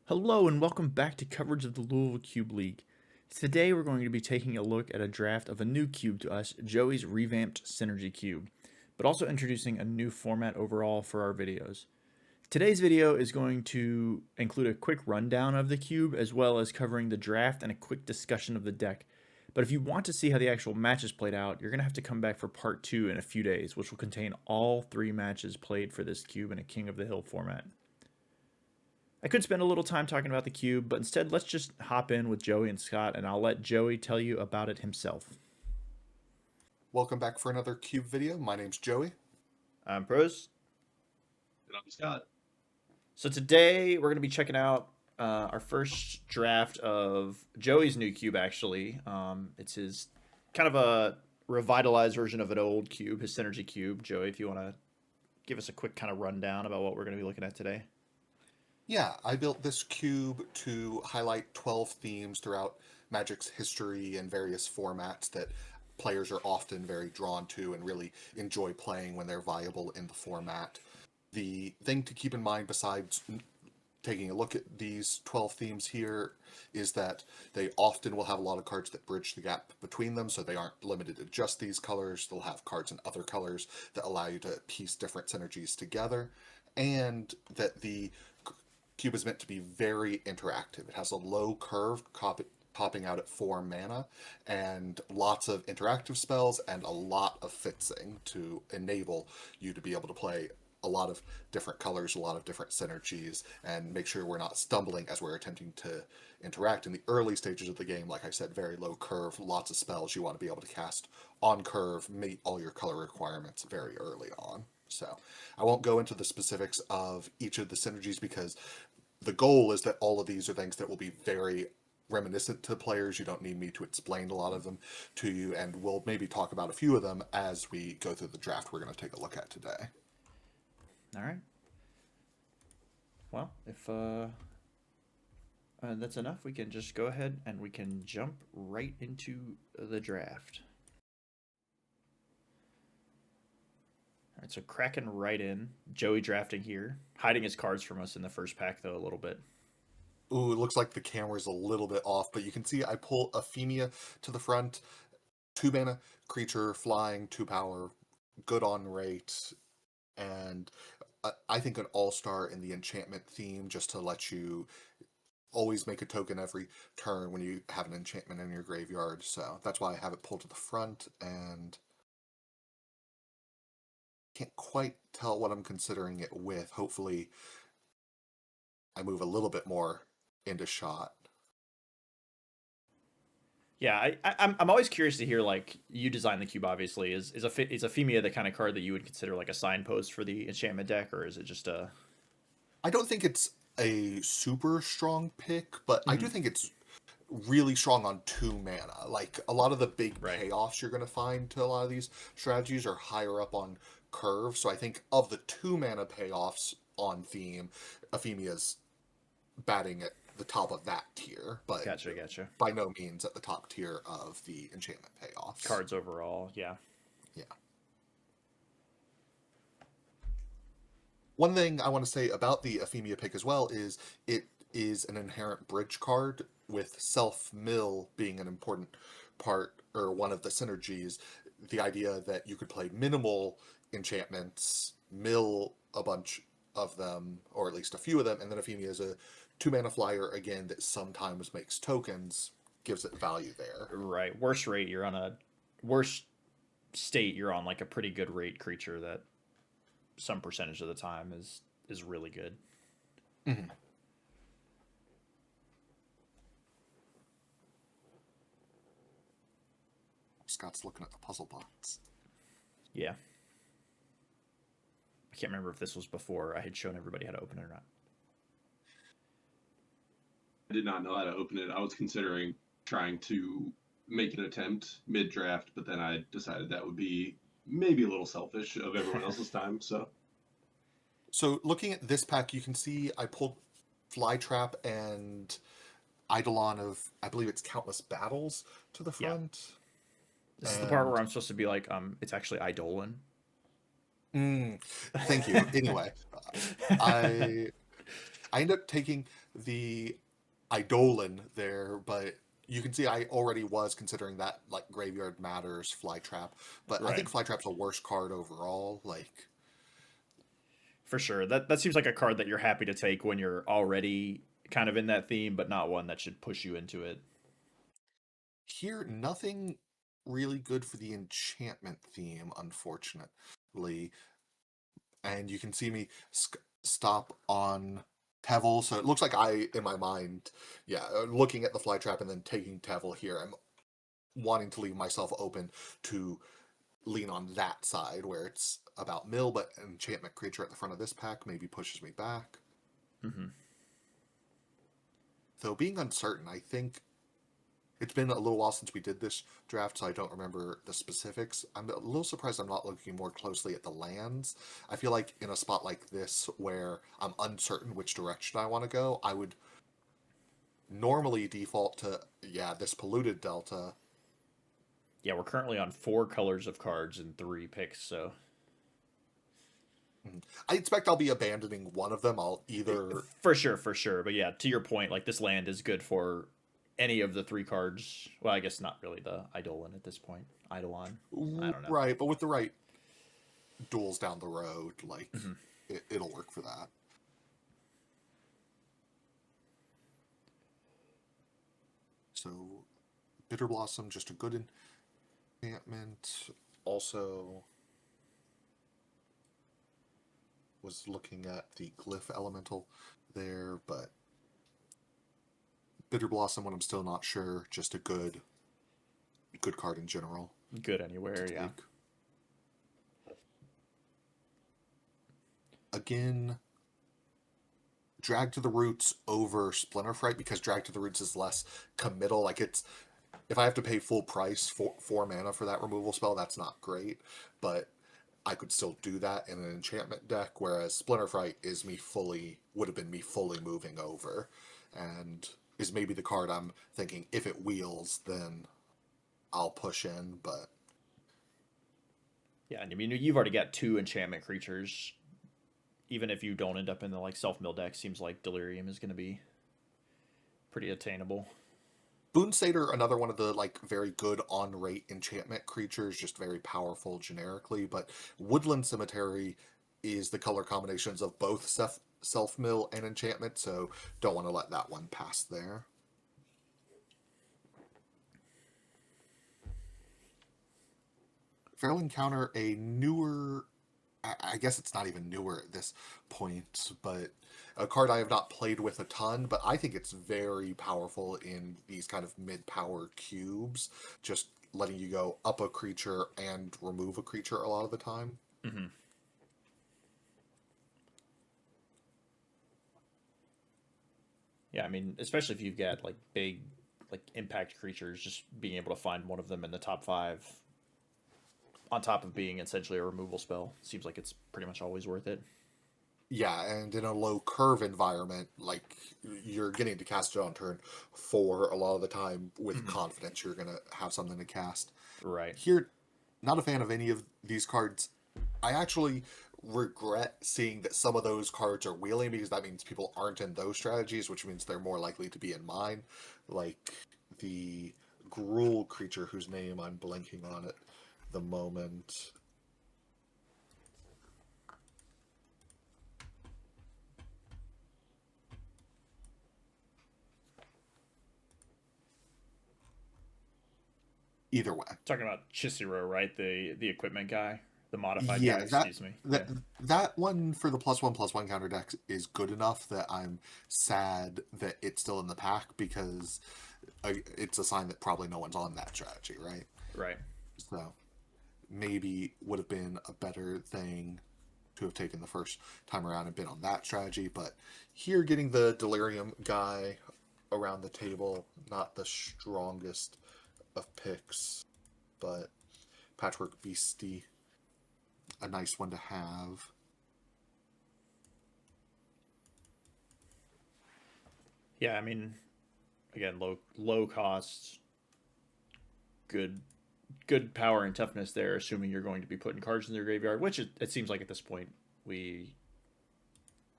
Hello and welcome back to coverage of the Louisville Cube League. Today we're going to be taking a look at a draft of a new cube to us, Joey's revamped Synergy Cube, but also introducing a new format overall for our videos. Today's video is going to include a quick rundown of the cube as well as covering the draft and a quick discussion of the deck. But if you want to see how the actual matches played out, you're going to have to come back for part 2 in a few days, which will contain all 3 matches played for this cube in a King of the Hill format. I could spend a little time talking about the cube, but instead let's just hop in with Joey and Scott, and I'll let Joey tell you about it himself. Welcome back for another Cube video. My name's Joey. I'm Prose. And I'm Scott. So today we're going to be checking out our first draft of Joey's new cube, actually. It's his kind of a revitalized version of an old cube, his Synergy Cube. Joey, if you want to give us a quick kind of rundown about what we're going to be looking at today. Yeah, I built this cube to highlight 12 themes throughout Magic's history and various formats that players are often very drawn to and really enjoy playing when they're viable in the format. The thing to keep in mind, besides taking a look at these 12 themes here, is that they often will have a lot of cards that bridge the gap between them, so they aren't limited to just these colors. They'll have cards in other colors that allow you to piece different synergies together, and that the cube is meant to be very interactive. It has a low curve topping out at 4 mana, and lots of interactive spells and a lot of fixing to enable you to be able to play a lot of different colors, a lot of different synergies, and make sure we're not stumbling as we're attempting to interact. In the early stages of the game, like I said, very low curve, lots of spells you want to be able to cast on curve, meet all your color requirements very early on. So I won't go into the specifics of each of the synergies because the goal is that all of these are things that will be very reminiscent to players. You don't need me to explain a lot of them to you, and we'll maybe talk about a few of them as we go through the draft we're going to take a look at today. All right. Well, if that's enough, we can just go ahead and we can jump right into the draft. All right, so cracking right in. Joey drafting here, hiding his cards from us in the first pack though a little bit. Ooh, it looks like the camera's a little bit off, but you can see I pull Euphemia to the front. 2 mana creature, flying, 2 power, good on rate, and I think an all-star in the enchantment theme, just to let you always make a token every turn when you have an enchantment in your graveyard. So that's why I have it pulled to the front, and can't quite tell what I'm considering it with. Hopefully I move a little bit more into shot. Yeah, I'm always curious to hear, like, you design the cube. Obviously, is Euphemia the kind of card that you would consider like a signpost for the enchantment deck, or is it just a? I don't think it's a super strong pick, but I do think it's really strong on 2 mana. Like, a lot of the big payoffs you're going to find to a lot of these strategies are higher up on curve. So I think of the 2 mana payoffs on theme, Euphemia's batting at the top of that tier, but Gotcha. by no means at the top tier of the enchantment payoffs. Cards overall, yeah. Yeah. One thing I want to say about the Euphemia pick as well is it is an inherent bridge card, with self-mill being an important part, or one of the synergies. The idea that you could play minimal enchantments, mill a bunch of them, or at least a few of them, and then Euphemia is a 2 mana flyer again that sometimes makes tokens, gives it value there. Right. Worst rate, you're on a worst state. You're on like a pretty good rate creature that some percentage of the time is really good. Mm-hmm. Scott's looking at the puzzle box. Yeah. I can't remember if this was before I had shown everybody how to open it or not. I did not know how to open it. I was considering trying to make an attempt mid-draft, but then I decided that would be maybe a little selfish of everyone else's time. So looking at this pack, you can see I pulled Flytrap and Eidolon of, I believe it's Countless Battles, to the front. Yeah. This is the part where I'm supposed to be like, it's actually Eidolon. Thank you. Anyway, I I end up taking the Eidolon there, but you can see I already was considering that like Graveyard Matters Flytrap, but I Right. think Flytrap's a worse card overall. Like For sure. That seems like a card that you're happy to take when you're already kind of in that theme, but not one that should push you into it. here, nothing really good for the enchantment theme, unfortunately. And you can see me stop on Tevel. So it looks like in my mind, yeah, looking at the Flytrap and then taking Tevel here, I'm wanting to leave myself open to lean on that side where it's about mill, but enchantment creature at the front of this pack maybe pushes me back. Mm-hmm. Though being uncertain, I think it's been a little while since we did this draft, so I don't remember the specifics. I'm a little surprised I'm not looking more closely at the lands. I feel like in a spot like this where I'm uncertain which direction I want to go, I would normally default to, yeah, this polluted delta. Yeah, we're currently on 4 colors of cards and 3 picks, so I expect I'll be abandoning one of them. I'll either. for sure, for sure. But yeah, to your point, like this land is good for any of the 3 cards. Well, I guess not really the Eidolon at this point. Eidolon. I don't know. Right, but with the right duels down the road, like, Mm-hmm. it'll work for that. So, Bitter Blossom, just a good enchantment. Also, was looking at the Glyph Elemental there, but Bitter Blossom, when I'm still not sure, just a good card in general Good to anywhere, yeah. take. Again, Drag to the Roots over Splinter Fright because Drag to the Roots is less committal. Like it's if I have to pay full price for 4 mana for that removal spell, that's not great. But I could still do that in an enchantment deck, whereas Splinter Fright is would have been me fully moving over, and is maybe the card I'm thinking if it wheels, then I'll push in. But Yeah, and I mean you've already got 2 enchantment creatures. Even if you don't end up in the like self mill deck, seems like Delirium is going to be pretty attainable. Boon Satyr, another one of the like very good on rate enchantment creatures, just very powerful generically. But Woodland Cemetery is the color combinations of both self mill and enchantment, so don't want to let that one pass there. Feral Encounter, a newer, I guess it's not even newer at this point, but a card I have not played with a ton, but I think it's very powerful in these kind of mid-power cubes, just letting you go up a creature and remove a creature a lot of the time. Mm-hmm. Yeah, I mean, especially if you've got like big, like impact creatures, just being able to find one of them in the top 5, on top of being essentially a removal spell, seems like it's pretty much always worth it. Yeah, and in a low curve environment, like you're getting to cast it on turn 4 a lot of the time with Mm-hmm. confidence you're gonna have something to cast. Right. Here, not a fan of any of these cards. I actually regret seeing that some of those cards are wheeling because that means people aren't in those strategies, which means they're more likely to be in mine. Like the Gruul creature whose name I'm blanking on at the moment. Either way. Talking about Chisiro, right? The equipment guy, the modified guy. Yeah, Excuse me. Yeah. that one for the +1/+1 counter deck is good enough that I'm sad that it's still in the pack because it's a sign that probably no one's on that strategy, right? Right. So maybe would have been a better thing to have taken the first time around and been on that strategy. But here, getting the Delirium guy around the table, not the strongest of picks, but Patchwork Beastie, a nice one to have. Yeah, I mean, again, low cost, good good power and toughness there, assuming you're going to be putting cards in their graveyard, which it seems like at this point we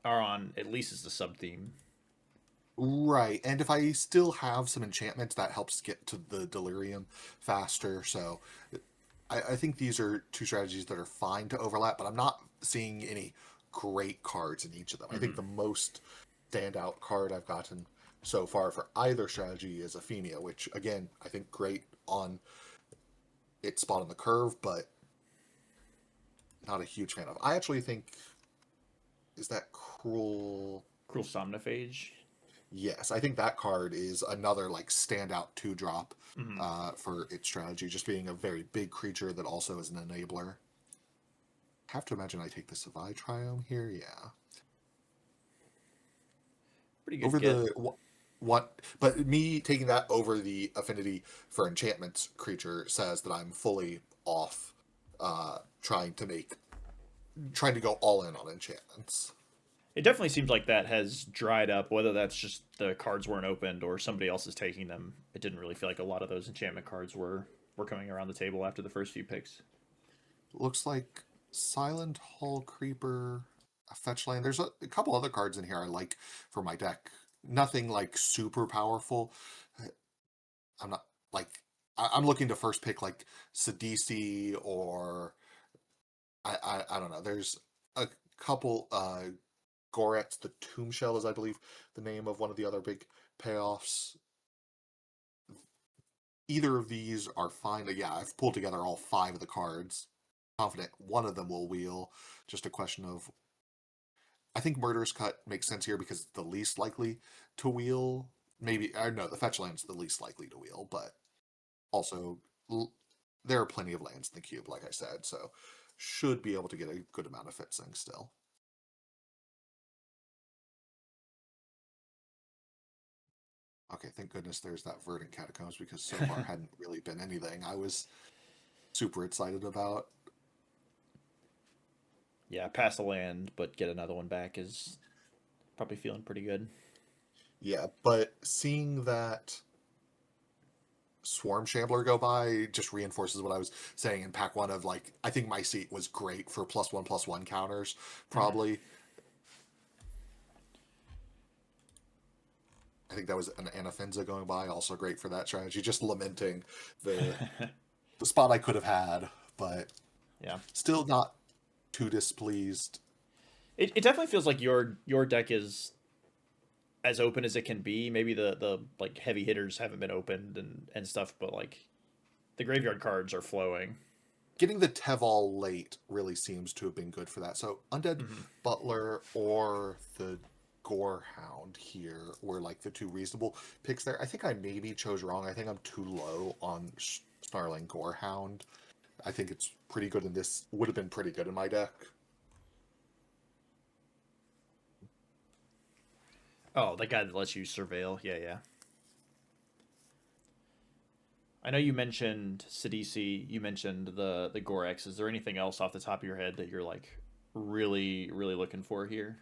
are on at least as the sub theme. Right, and if I still have some enchantments, that helps get to the delirium faster. So I think these are two strategies that are fine to overlap, but I'm not seeing any great cards in each of them. I think Mm-hmm. the most standout card I've gotten so far for either strategy is Athenia, which again I think great on its spot on the curve, but not a huge fan of. I actually think is that cruel. Cruel Somnophage. Yes, I think that card is another like standout 2 drop Mm-hmm. for its strategy, just being a very big creature that also is an enabler. Have to imagine I take the Savai Triome here. Yeah, Pretty good over get. the what? But me taking that over the affinity for enchantments creature says that I'm fully off, trying to go all in on enchantments. It definitely seems like that has dried up, whether that's just the cards weren't opened or somebody else is taking them. It didn't really feel like a lot of those enchantment cards were coming around the table after the first few picks. Looks like Silent Hall Creeper, a fetch land. There's a couple other cards in here I like for my deck. Nothing like super powerful. I'm not like I'm looking to first pick like Sidisi or I don't know. There's a couple Goret's the Tomb Shell is I believe the name of one of the other big payoffs. Either of these are fine. Yeah, I've pulled together all 5 of the cards. Confident one of them will wheel. Just a question of I think Murderous Cut makes sense here because it's the least likely to wheel. Maybe I no, the fetch land's the least likely to wheel, but also there are plenty of lands in the cube, like I said, so should be able to get a good amount of fixing still. Okay, thank goodness there's that Verdant Catacombs because so far hadn't really been anything I was super excited about. Yeah, pass the land, but get another one back is probably feeling pretty good. Yeah, but seeing that Swarm Shambler go by just reinforces what I was saying in pack one of like I think my seat was great for +1/+1 counters, Mm-hmm. probably. I think that was an Anafenza going by, also great for that strategy. Just lamenting the the spot I could have had, but Yeah, still not too displeased. it definitely feels like your deck is as open as it can be. Maybe the like heavy hitters haven't been opened and stuff, but like the graveyard cards are flowing. Getting the Teval late really seems to have been good for that. So Undead Mm-hmm. Butler or the Gorehound here were like the two reasonable picks there. I think I maybe chose wrong. I think I'm too low on Snarling Gorehound. I think it's pretty good in this. Would have been pretty good in my deck. Oh, that guy that lets you surveil. Yeah, yeah. I know you mentioned Sidisi, you mentioned the Gorex. Is there anything else off the top of your head that you're like really looking for here?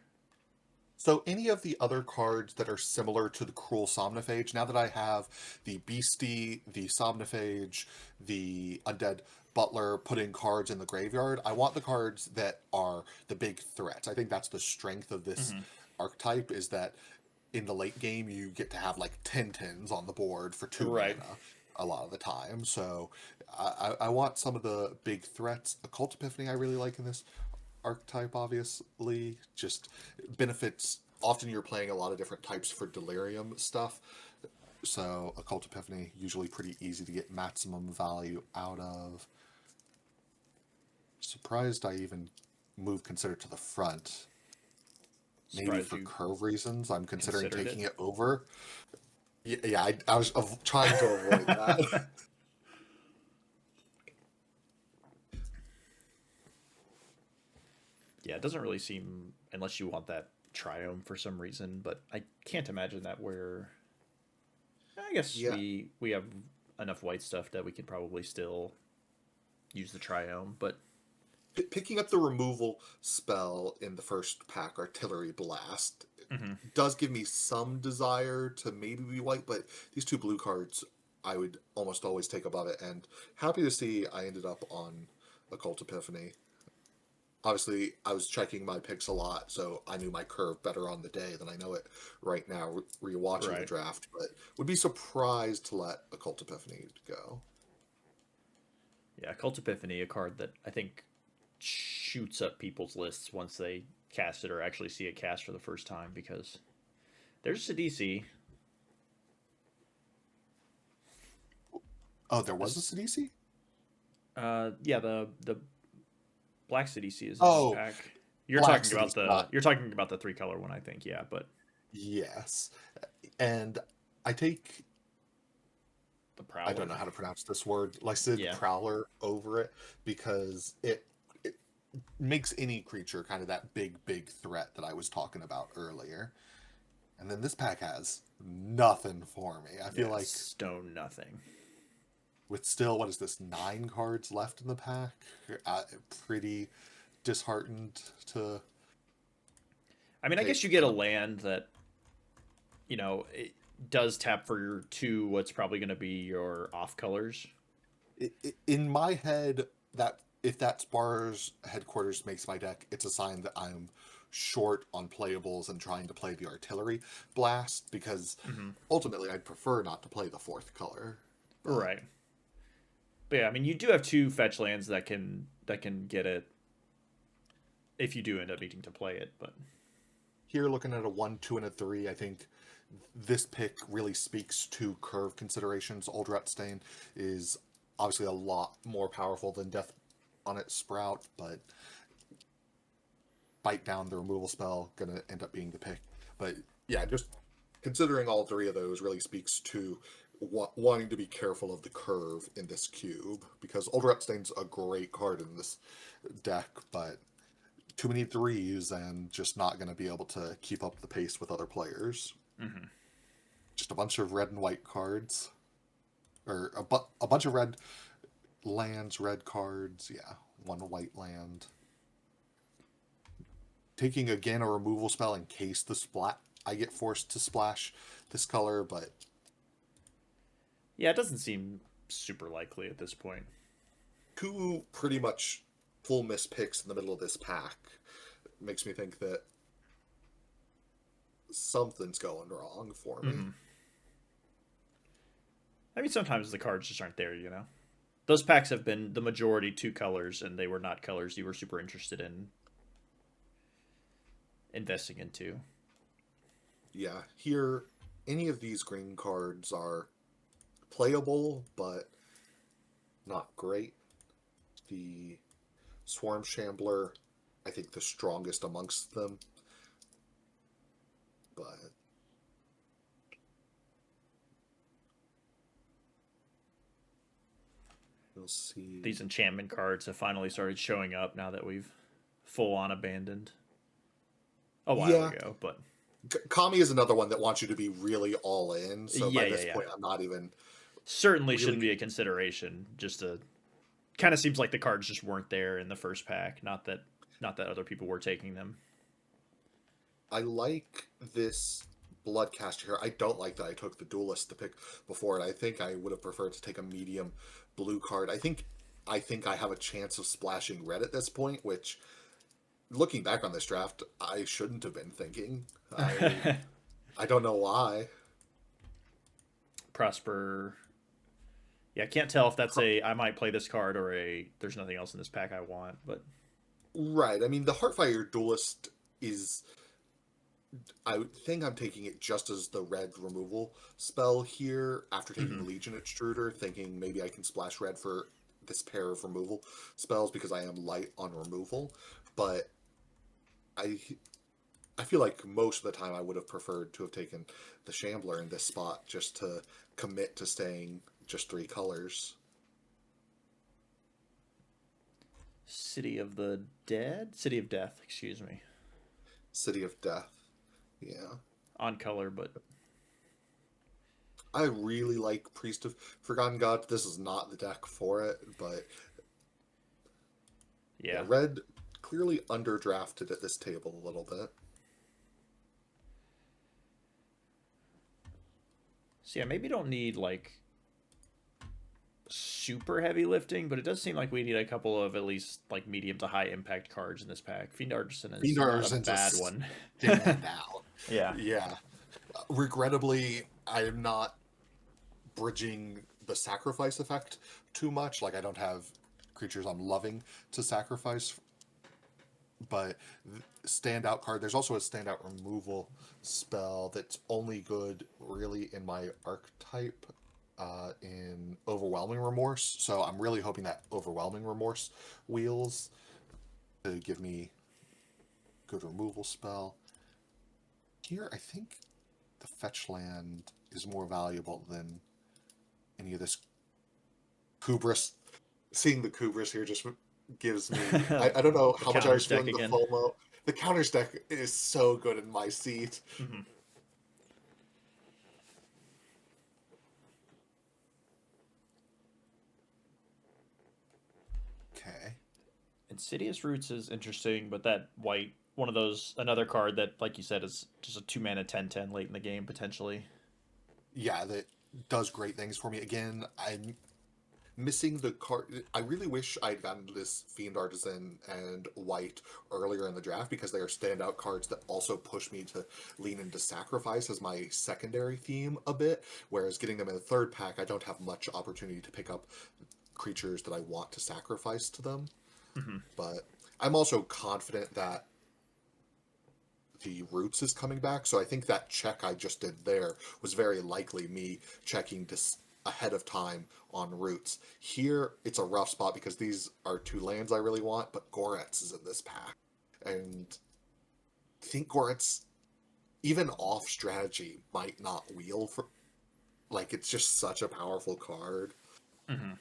So any of the other cards that are similar to the Cruel Somnophage, now that I have the Beastie, the Somnophage, the Undead Butler putting cards in the graveyard, I want the cards that are the big threats. I think that's the strength of this Mm-hmm. archetype is that in the late game you get to have like 10 tens on the board for 2 Right. mana a lot of the time. So I want some of the big threats. Occult Epiphany I really like in this archetype, obviously. Just benefits. Often you're playing a lot of different types for delirium stuff. So Occult Epiphany, usually pretty easy to get maximum value out of. Surprised I even moved Consider to the front. Maybe Surprised for you curve reasons, I'm considering considered it. taking it over. Yeah, I was trying to avoid that. Yeah, it doesn't really seem unless you want that triome for some reason, but I can't imagine that we're I guess Yeah, we have enough white stuff that we could probably still use the triome, but picking up the removal spell in the first pack, Artillery Blast, mm-hmm. does give me some desire to maybe be white, but these 2 blue cards I would almost always take above it, and happy to see I ended up on Occult Epiphany. obviously I was checking my picks a lot, so I knew my curve better on the day than I know it right now, rewatching the Right. draft. But would be surprised to let Occult Epiphany go. Yeah, Cult Epiphany, a card that I think shoots up people's lists once they cast it or actually see it cast for the first time because there's a DC. Oh, there was a CDC? Yeah, the Black CDC is in this Oh, pack. Black CDC, not You're talking about the three color one, I think. Yeah, but yes. And I take, the I don't Prowler. know how to pronounce this word, Lysid Yeah. Prowler over it because it makes any creature kind of that big threat that I was talking about earlier. And then this pack has nothing for me. I feel Yeah, like stone nothing. with still, what is this, 9 cards left in the pack? Pretty disheartened to I mean, I guess you take get a kind of. land that it does tap for your two. What's probably going to be your off colors. In my head, that if that Spars headquarters makes my deck, it's a sign that I'm short on playables and trying to play the artillery blast because Mm-hmm. ultimately I'd prefer not to play the 4th color. But Right. But yeah, I mean, you do have two fetch lands that can get it if you do end up needing to play it. But here, looking at a 1, 2, and a 3, I think this pick really speaks to curve considerations. Old Rutstain is obviously a lot more powerful than Death on its Sprout, but bite down the removal spell gonna end up being the pick. But yeah, just considering all 3 of those really speaks to wanting to be careful of the curve in this cube because Old Repstain's a great card in this deck, but too many 3s and just not going to be able to keep up the pace with other players. mm-hmm. Just a bunch of red and white cards, or a bunch of red lands, red cards. Yeah, 1 white land. Taking again a removal spell in case the splat I get forced to splash this color, but Yeah, it doesn't seem super likely at this point. 2 pretty much full miss picks in the middle of this pack makes me think that something's going wrong for me. Mm-hmm. I mean, sometimes the cards just aren't there. Those packs have been the majority two colors, and they were not colors you were super interested in investing into. Yeah, here, any of these green cards are playable, but not great. The Swarm Shambler, I think the strongest amongst them, but we'll see. These enchantment cards have finally started showing up now that we've full on abandoned a while Yeah, ago. But Kami is another one that wants you to be really all in, so by yeah. this point, I'm not even Certainly really. shouldn't be a consideration. Just a kind of seems like the cards just weren't there in the first pack. Not that other people were taking them. I like this Bloodcaster here. I don't like that I took the Duelist to pick before it. I think I would have preferred to take a medium blue card. I think I have a chance of splashing red at this point, which looking back on this draft, I shouldn't have been thinking. I don't know why. Prosper. Yeah, I can't tell if that's a I might play this card or a there's nothing else in this pack I want, but Right. I mean, the Heartfire Duelist is. I think I'm taking it just as the red removal spell here after taking mm-hmm. Legion Extruder, thinking maybe I can splash red for this pair of removal spells because I am light on removal. But I I feel like most of the time I would have preferred to have taken the Shambler in this spot just to commit to staying just 3 colors. City of the Dead? City of Death, excuse me. City of Death. Yeah. On color, but I really like Priest of Forgotten God. This is not the deck for it, but yeah, yeah. red clearly underdrafted at this table a little bit. So yeah, maybe don't need like super heavy lifting, but it does seem like we need a couple of at least like medium to high impact cards in this pack. Fiend Artisan is Fiend not a Artisan's bad one. standout. Yeah. Yeah. Regrettably, I am not bridging the sacrifice effect too much. Like, I don't have creatures I'm loving to sacrifice, but standout card. There's also a standout removal spell that's only good really in my archetype, in Overwhelming Remorse. So I'm really hoping that Overwhelming Remorse wheels to give me good removal spell. Here, I think the fetch land is more valuable than any of this Kubris. Seeing the Kubris here just gives me. I don't know The how much I was counters deck feeling the again. FOMO. The counters deck is so good in my seat. Mm-hmm. Okay. Insidious Roots is interesting, but that white, one of those, another card that, like you said, is just a 2 mana 10/10 late in the game, potentially. Yeah, that does great things for me. Again, I'm missing the card. I really wish I'd gotten this Fiend Artisan and White earlier in the draft because they are standout cards that also push me to lean into Sacrifice as my secondary theme a bit. Whereas getting them in the third pack, I don't have much opportunity to pick up creatures that I want to sacrifice to them. Mm-hmm. But I'm also confident that the Roots is coming back, so I think that check I just did there was very likely me checking ahead of time on Roots. Here, it's a rough spot because these are two lands I really want, but Goretz is in this pack. And I think Goretz, even off strategy, might not wheel for... Like, it's just such a powerful card. Mm-hmm.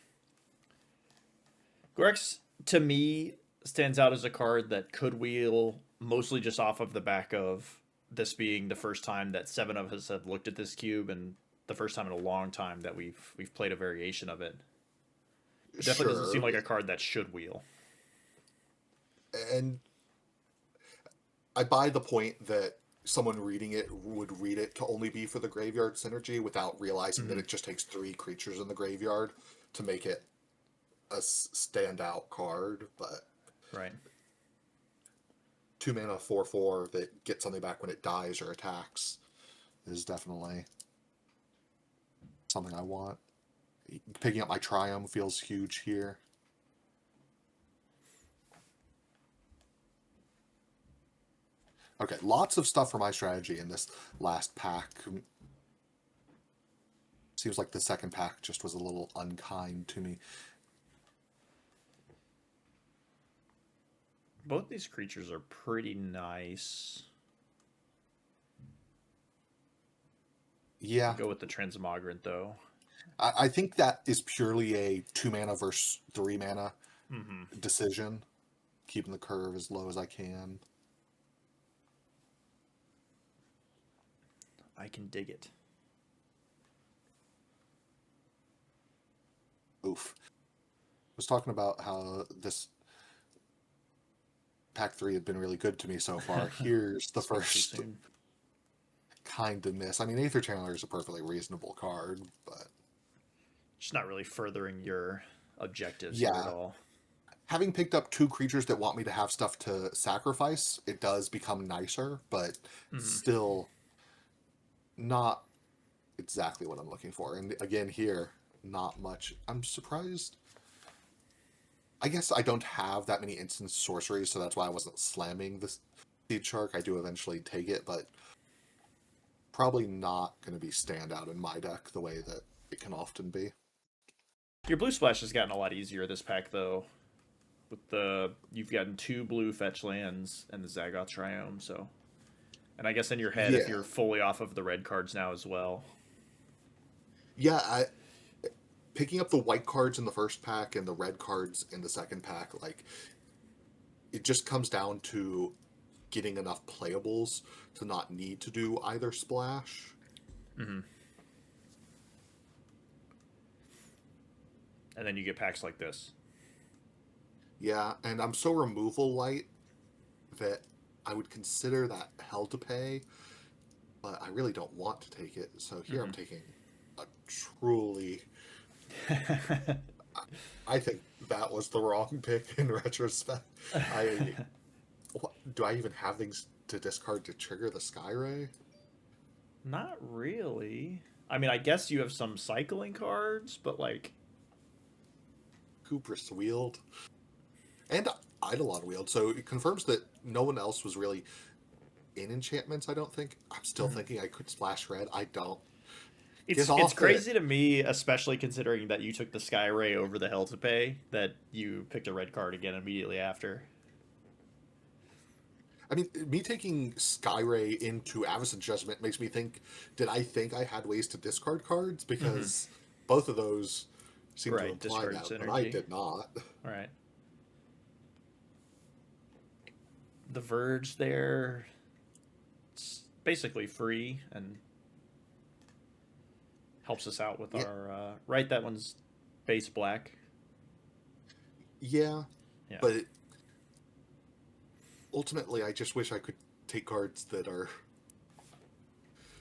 Gorex, to me, stands out as a card that could wheel mostly just off of the back of this being the first time that 7 of us have looked at this cube and the first time in a long time that we've played a variation of it. It definitely doesn't seem Sure. like a card that should wheel. And I buy the point that someone reading it would read it to only be for the graveyard synergy without realizing that it just takes 3 creatures in the graveyard to make it a standout card. But Right. 2 mana 4/4 that gets something back when it dies or attacks is definitely something I want. Picking up my Triumph feels huge here. Okay, lots of stuff for my strategy in this last pack. Seems like the second pack just was a little unkind to me. Both these creatures are pretty nice. Yeah. Go with the Transmogrant, though. I think that is purely a 2 mana versus 3 mana decision. Keeping the curve as low as I can. I can dig it. Oof. I was talking about how this pack 3 had been really good to me so far. Here's the first kind of miss. I mean, Aether Channeler is a perfectly reasonable card, but just not really furthering your objectives yeah. here at all. Having picked up 2 creatures that want me to have stuff to sacrifice, it does become nicer, but still not exactly what I'm looking for. And again, here, not much. I'm surprised. I guess I don't have that many instant sorceries, so that's why I wasn't slamming the Seed Shark. I do eventually take it, but probably not going to be standout in my deck the way that it can often be. Your blue splash has gotten a lot easier this pack, though. With you've gotten 2 blue fetch lands and the Zagoth Triome, so. And I guess in your head, if you're fully off of the red cards now as well. Yeah, picking up the white cards in the first pack and the red cards in the second pack, like, it just comes down to getting enough playables to not need to do either splash. Mm-hmm. And then you get packs like this. Yeah, and I'm so removal light that I would consider that hell to pay, but I really don't want to take it. So here I'm taking a truly... I think that was the wrong pick in retrospect. I do I even have things to discard to trigger the Skyray? Not really. I mean, I guess you have some cycling cards, but like, Hubris Wield and Eidolon Wield, so it confirms that no one else was really in enchantments. I don't think. I'm still mhm. thinking I could splash red. I don't. Get It's off it. crazy to me, especially considering that you took the Sky Ray over the Hell to Pay, that you picked a red card again immediately after. I mean, me taking Skyray into Avacyn Judgment makes me think, did I think I had ways to discard cards? Hmm. Because both of those seem to Right, imply discard that, but I synergy. did not. All right, the Verge there, it's basically free and helps us out with Yeah, our right. That one's base black. yeah, Yeah, but ultimately, I just wish I could take cards that are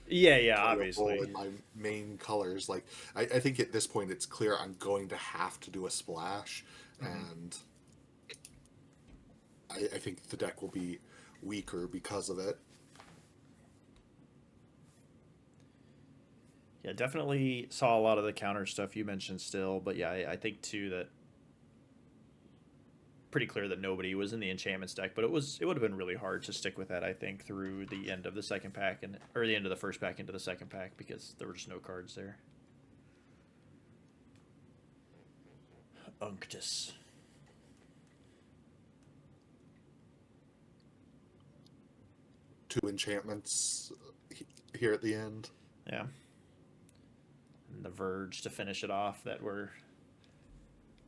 yeah, yeah. playable Obviously. in my main colors. Like, I think at this point it's clear I'm going to have to do a splash, Hmm. and I think the deck will be weaker because of it. Yeah, definitely saw a lot of the counter stuff you mentioned still, but yeah, I think too that pretty clear that nobody was in the enchantments deck, but it would have been really hard to stick with that. I think through the end of the second pack and or the end of the first pack into the second pack because there were just no cards there. Unctus. 2 enchantments here at the end. Yeah, and the Verge to finish it off that we're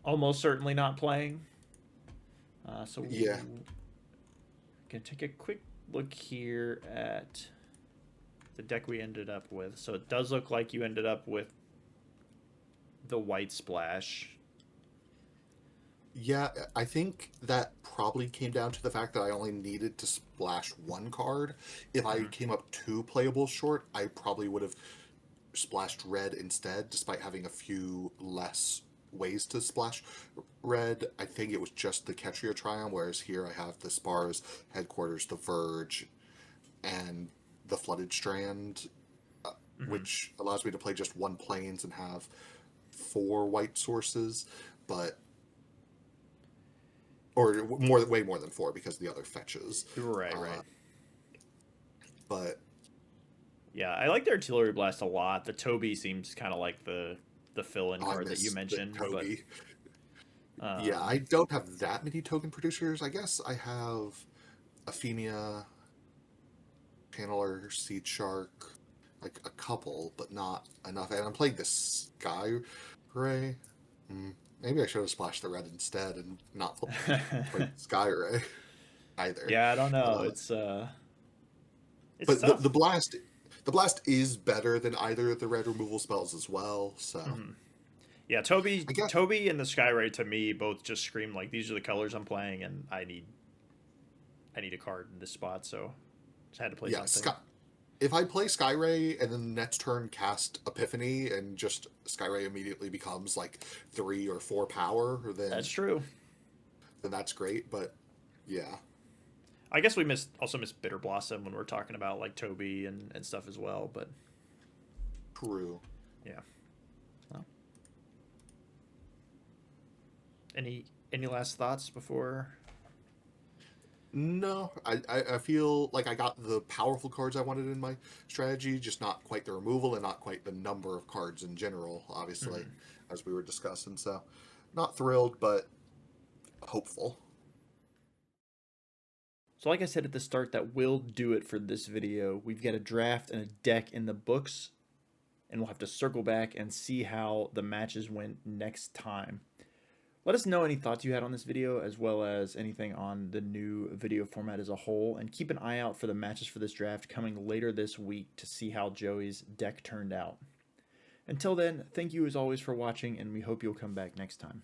almost certainly not playing. So Yeah, can take a quick look here at the deck we ended up with. So it does look like you ended up with the white splash. yeah. I think that probably came down to the fact that I only needed to splash 1 card. If I Mhm. came up 2 playables short, I probably would have splashed red instead, despite having a few less ways to splash red. I think it was just the Ketria Triumph, whereas here I have the Spars, Headquarters, the Verge, and the Flooded Strand, uh, Mhm. which allows me to play just 1 planes and have 4 white sources, but or more, way more than 4 because of the other fetches. Right, Uh, right. but Yeah, I like the artillery blast a lot. The Toby seems kind of like the fill-in I card that you miss the mentioned, but Toby. Yeah, um, I don't have that many token producers. I guess I have Athenia, Channeler, Seed Shark, like a couple, but not enough. And I'm playing this Sky Ray. Maybe I should have splashed the red instead and not played Sky Ray either. yeah, I don't know. Uh, It's but tough. the blast is better than either of the red removal spells as well. So Hmm. Yeah, I guess Toby and the Skyray to me both just scream like these are the colors I'm playing, and I need a card in this spot, so just had to play yeah, something. if I play Skyray and then next turn cast Epiphany and just Skyray immediately becomes like 3 or 4 power, That's true. then that's great. But yeah, I guess we also missed Bitter Blossom when we're talking about like Toby and stuff as well, but true. yeah. Well, any any last thoughts before? No, I feel like I got the powerful cards I wanted in my strategy, just not quite the removal and not quite the number of cards in general, obviously, Mhm. as we were discussing. So, not thrilled, but hopeful. So like I said at the start, that will do it for this video. We've got a draft and a deck in the books, and we'll have to circle back and see how the matches went next time. Let us know any thoughts you had on this video, as well as anything on the new video format as a whole, and keep an eye out for the matches for this draft coming later this week to see how Joey's deck turned out. Until then, thank you as always for watching, and we hope you'll come back next time.